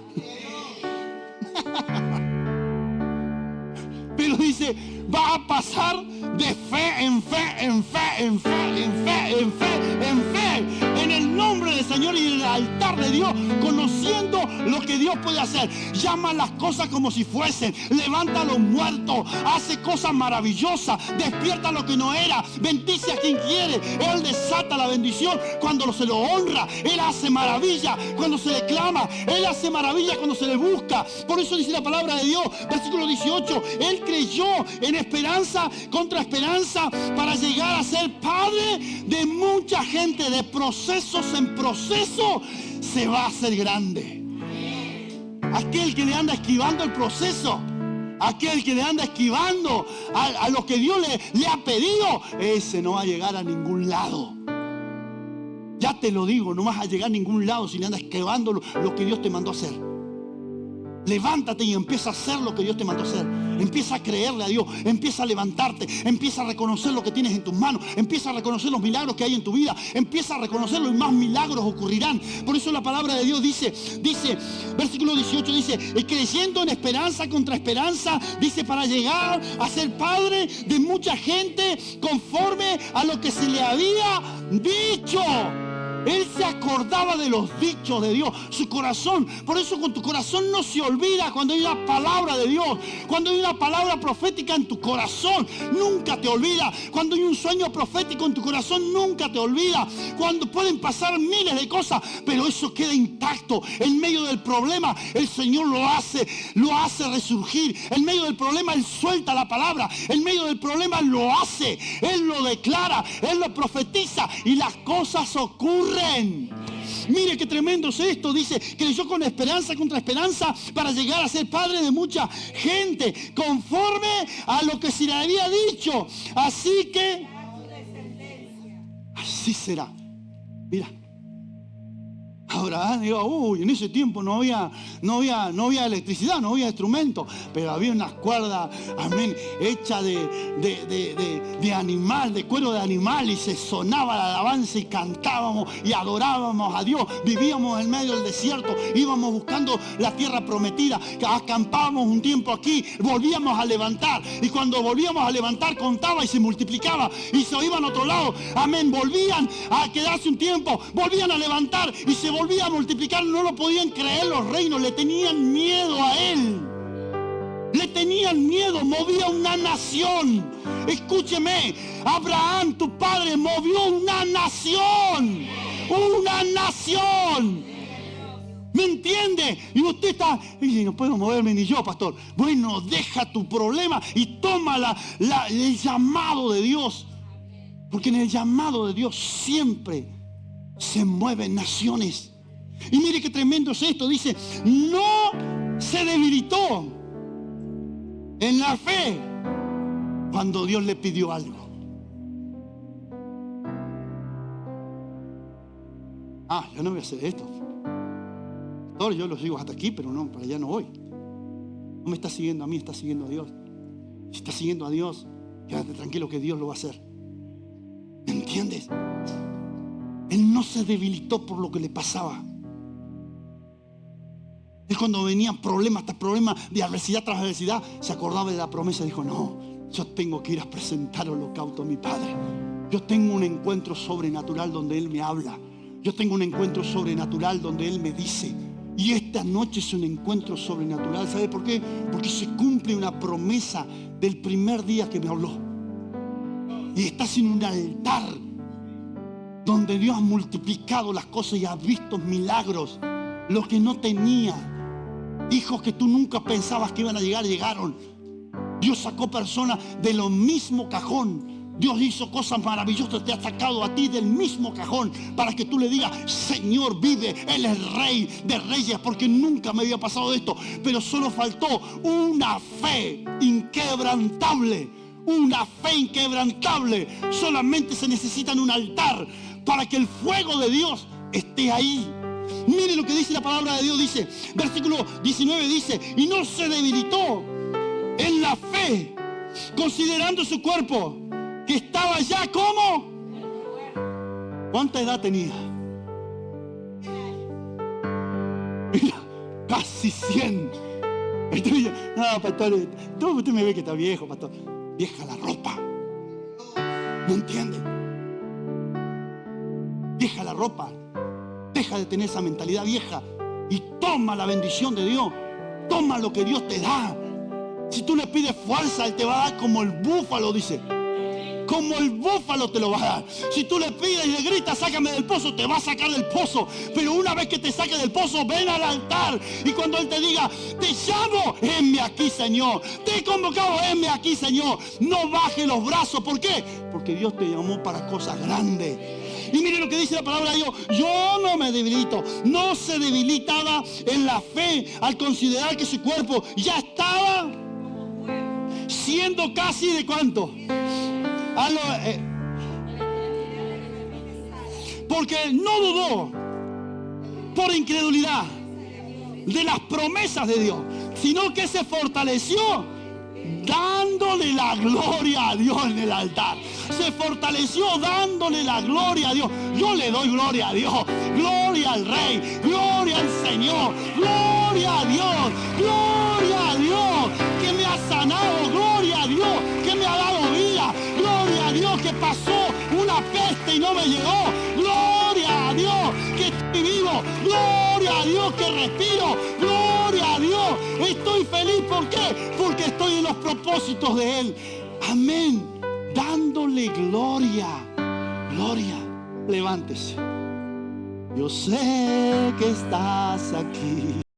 Pero dice, va a pasar de fe en fe, en fe, en fe, en fe, en fe, en fe, en el nombre del Señor y en el altar de Dios, conociendo lo que Dios puede hacer. Llama las cosas como si fuesen, levanta a los muertos, hace cosas maravillosas, despierta lo que no era, bendice a quien quiere. Él desata la bendición cuando se lo honra. Él hace maravilla cuando se le clama. Él hace maravilla cuando se le busca. Por eso dice la palabra de Dios, versículo 18, Él creyó en esperanza contra esperanza para llegar a ser padre de mucha gente. De procesos en proceso se va a hacer grande. Aquel que le anda esquivando el proceso, aquel que le anda esquivando a lo que Dios le ha pedido, ese no va a llegar a ningún lado. Ya te lo digo, no vas a llegar a ningún lado si le andas esquivando lo que Dios te mandó a hacer. Levántate y empieza a hacer lo que Dios te mandó a hacer. Empieza a creerle a Dios. Empieza a levantarte. Empieza a reconocer lo que tienes en tus manos. Empieza a reconocer los milagros que hay en tu vida. Empieza a reconocerlo y más milagros ocurrirán. Por eso la palabra de Dios dice, versículo 18 dice, creyendo en esperanza contra esperanza, dice, para llegar a ser padre de mucha gente conforme a lo que se le había dicho. Él se acordaba de los dichos de Dios, su corazón. Por eso con tu corazón no se olvida cuando hay una palabra de Dios. Cuando hay una palabra profética en tu corazón, nunca te olvida. Cuando hay un sueño profético en tu corazón, nunca te olvida. Cuando pueden pasar miles de cosas, pero eso queda intacto. En medio del problema, el Señor lo hace resurgir. En medio del problema, Él suelta la palabra. En medio del problema, lo hace. Él lo declara, Él lo profetiza y las cosas ocurren. Mire qué tremendo es esto. Dice, creyó con esperanza contra esperanza para llegar a ser padre de mucha gente, conforme a lo que se le había dicho. Así que así será. Mira, ahora digo, en ese tiempo no había electricidad, no había instrumentos, pero había unas cuerdas, amén, hechas de animal, de cuero de animal, y se sonaba la alabanza y cantábamos y adorábamos a Dios. Vivíamos en medio del desierto, íbamos buscando la tierra prometida, acampábamos un tiempo aquí, volvíamos a levantar, y cuando volvíamos a levantar contaba y se multiplicaba y se iban a otro lado, amén, volvían a quedarse un tiempo, volvían a levantar y se volvía a multiplicar. No lo podían creer los reinos, le tenían miedo a él. Le tenían miedo, movía una nación. Escúcheme, Abraham, tu padre, movió una nación. Una nación. ¿Me entiende? Y usted está, y no puedo moverme ni yo, pastor. Bueno, deja tu problema y toma el llamado de Dios. Porque en el llamado de Dios siempre se mueven naciones. Y mire qué tremendo es esto. Dice, no se debilitó en la fe cuando Dios le pidió algo. Yo no voy a hacer esto. Pastor, yo lo sigo hasta aquí, pero no, para allá no voy. No me está siguiendo a mí, está siguiendo a Dios. Si está siguiendo a Dios, quédate tranquilo que Dios lo va a hacer. ¿Me entiendes? Él no se debilitó por lo que le pasaba. Él cuando venían problemas tras problemas, de adversidad tras adversidad, se acordaba de la promesa y dijo, no, yo tengo que ir a presentar holocausto a mi Padre. Yo tengo un encuentro sobrenatural donde Él me habla. Yo tengo un encuentro sobrenatural donde Él me dice. Y esta noche es un encuentro sobrenatural. ¿Sabe por qué? Porque se cumple una promesa del primer día que me habló. Y estás en un altar donde Dios ha multiplicado las cosas y ha visto milagros. Los que no tenía, hijos que tú nunca pensabas que iban a llegar, llegaron. Dios sacó personas de lo mismo cajón. Dios hizo cosas maravillosas, te ha sacado a ti del mismo cajón para que tú le digas, Señor vive, Él es Rey de Reyes, porque nunca me había pasado esto. Pero solo faltó una fe inquebrantable. Una fe inquebrantable. Solamente se necesita en un altar para que el fuego de Dios esté ahí. Mire lo que dice la palabra de Dios. Dice, versículo 19 dice, y no se debilitó en la fe, considerando su cuerpo, que estaba ya como. ¿Cuánta edad tenía? Mira, casi 100. No, pastor, usted me ve que está viejo, pastor. Vieja la ropa. ¿No entiende? Vieja la ropa. Deja de tener esa mentalidad vieja y toma la bendición de Dios. Toma lo que Dios te da. Si tú le pides fuerza, Él te va a dar como el búfalo, dice. Como el búfalo te lo va a dar. Si tú le pides y le gritas, sácame del pozo, te va a sacar del pozo. Pero una vez que te saque del pozo, ven al altar. Y cuando Él te diga, te llamo, heme aquí, Señor. Te he convocado, heme aquí, Señor. No baje los brazos. ¿Por qué? Porque Dios te llamó para cosas grandes. Y mire lo que dice la palabra de Dios. Yo no me debilito. No se debilitaba en la fe al considerar que su cuerpo ya estaba siendo casi de ¿cuánto? Porque no dudó por incredulidad de las promesas de Dios, sino que se fortaleció dándole la gloria a Dios en el altar. Se fortaleció dándole la gloria a Dios. Yo le doy gloria a Dios, gloria al Rey, gloria al Señor, gloria a Dios, gloria a Dios que me ha sanado, gloria a Dios que me ha dado vida, gloria a Dios que pasó una peste y no me llegó, gloria a Dios que estoy vivo, gloria a Dios que respiro, gloria a Dios, estoy feliz. ¿Por qué? Porque estoy en los propósitos de Él. Amén. Dándole gloria. Gloria. Levántese. Yo sé que estás aquí.